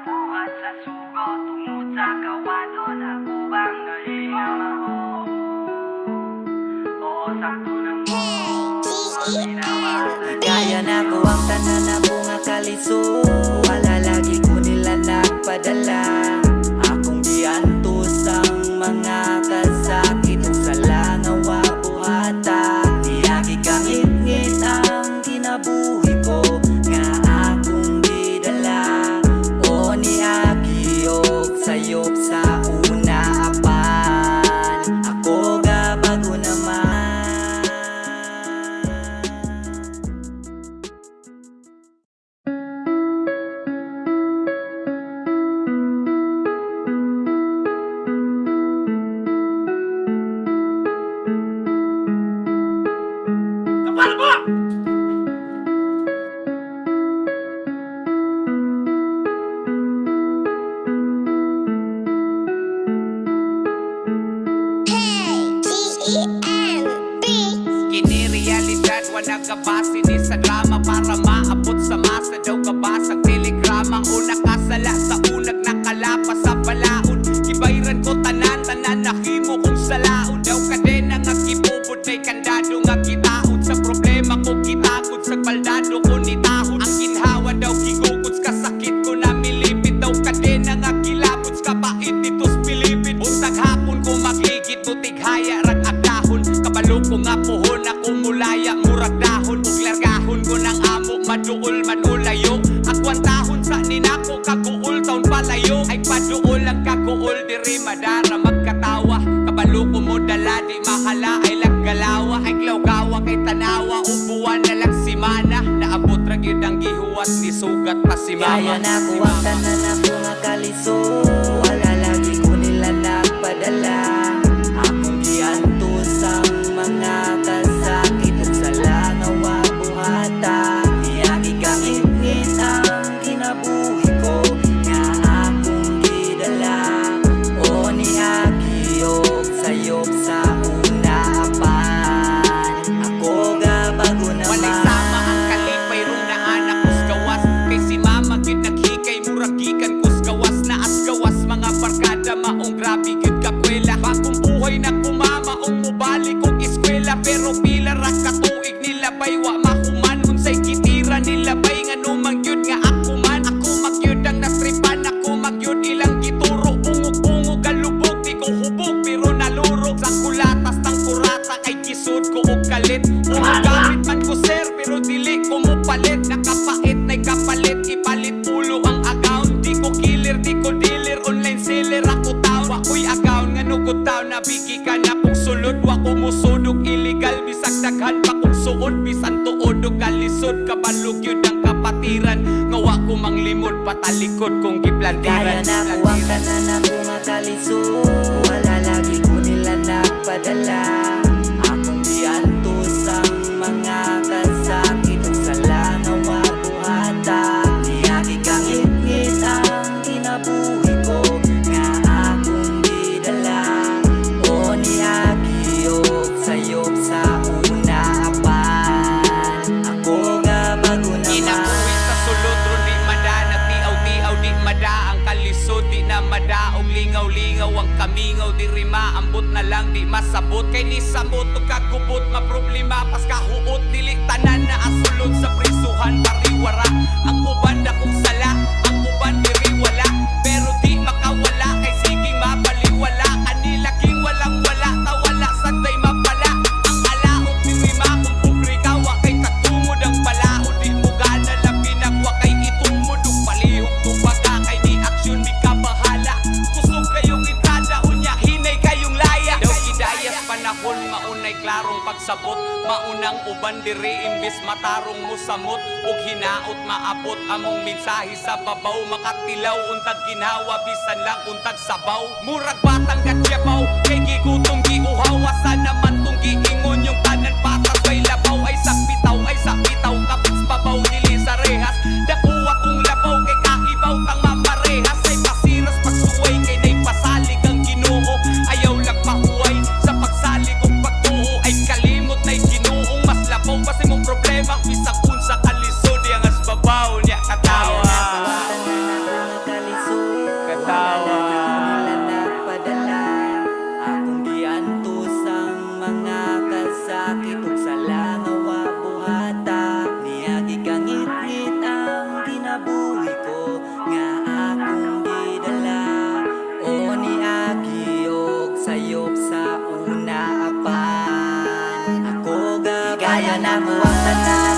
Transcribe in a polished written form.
buhat sa sugo tungod sa kawado na kubang nahingam ako. Oo, sakto ng mo Kaya na ko ang tanan na bunga kaliso. Wala lagi ko nila nagpadala. Akong giantos ang mga kasakit ug sala nga wa buhata. Niyagi kang ngit ang kinabuhi ko nga akong gidala. O niyagi og sayop sa una apan. Ako ga bago naman. Kapal mo! Kini realidad, wala kabase ni sa drama. Para maabot sa masa daw kabasag telegrama. Una kasala sa unag nakalapas sa balaod. Gibayran ko tanan nakimo kong salaod. Daw kadena nga gibubod may kandado nga gitaod. Sa problema ko gitagod sa baldado ko nitahod. Ang ginhawa daw gigugod ka sakit ko na milipid. Daw kadena nga gilabod ka pait dito's Pilipin. Unsag hapon ko magligid to tighaya rag agdahon. Kabalo ko nga puhon ako mulaya murag dahon. Ug largahon ko ng amo maduol manulayo. Akwantahon sa ninako kaguol taon palayo. Ay paduol ang kaguol diri madara magkatawa. Kabalo ko mo dala di mahala ay laggalawa. Ay glawgawa kay tanawa ubuan na lang simana. Naabot ra gyud ang gihuwat ni sugat pa si mama. Kaya na ko ang tanan na bunga kaliso. Wala lagi ko nila nagpadala. Akong giantos ang mga kasakit ug sala nga wa buhata. Niyagi kang ngit ang kinabuhi ko nga akong gidala. O niyagi og sayop sa una apan. Ako ga bago Walay naman. sama ang kalipay rong naanak kus gawas. Kay si mama gyud naghikay murag gikan kus gawas na as gawas. Mga barkada maong grabe gyud kakwela. Bagong buhay na kumama ong mubalik og eskwela. Pero pila ra ka tuig nila bay wa mahuman. Unsay gitira nila bay ngano mang gyud nga ako man. Ako magyud ang nastripan, ako magyud ilang gituro. Bungog-bungog galubog di ko hubog pero naluro. Sa kulatas tang kurata kay gisud ko og kalit. Gamit man ko sir pero dili ko mo palit. Nakapait na'y kapalit ipalit ulo ang account. Di ko killer, di ko dealer, online seller ako taon. Wako'y account nga nugod taon nabigi ka na kong sulod. Wako mo sudog illegal bisag daghan pa kong suod. Bisan tuod o kalisod kabalog yun ang kapatiran. Nga wako manglimod patalikod kong Kaya giplantiran. na ko ang tanan na bunga kaliso. Wala lagi ko nila nagpadala. Akong giantos ang mga kasakit ug sala nga wa buhata. Niyagi kang ngit ang kinabuhi ko nga akong gidala. O niyagi og sayop sa una apan. Ako ga bago Inabuhi naman. sa sulod ro di mada nagtiaw-tiaw di mada ang kalisod di na mada og lingaw-lingaw ang kamingaw di rima ambot na lang di masabot kay ni samot ug kagubot nga problema pas kahuot dili tanan na asulod sa prisuhan pariwara ang uban na kung sala ang uban diri wala pero di makawala kay siging mapaliwala kanila king walang wala tawala saday mapala ang alaot ni rima kung pugri ka wa kay katungod ang palaod di mo gana labi nagwa kay itungod ug palihog kumbaga kay di aksyon di ka bahala kusog kayong entrada unya hinay kayong laya daw gidayas panahon maunay klarong pagsabot maunang uban diri imbis matarong mo samot ug hinaot maabot among mensahe sa babaw makatilaw untag ginhawa bisan lang untag sabaw murag batang gatyabaw kay gigutom giuhaw asa naman tong giingon yung tanan patas ay labaw ay sakbitaw kapis babaw dili sa rehas dakuha kong labaw kay kaibaw tang mamarehas ay pasiras pagsuway kay nay pasalig ang Ginoo ayaw lang pahuway sa pagsalig ug pagtuo ay kalimot na'y Ginoong mas labaw pa sa imong problema bisag unsa kalisod yang as babaw niya katawa. Kaya na ko ang tanan na bunga kaliso. na ako ang tanan na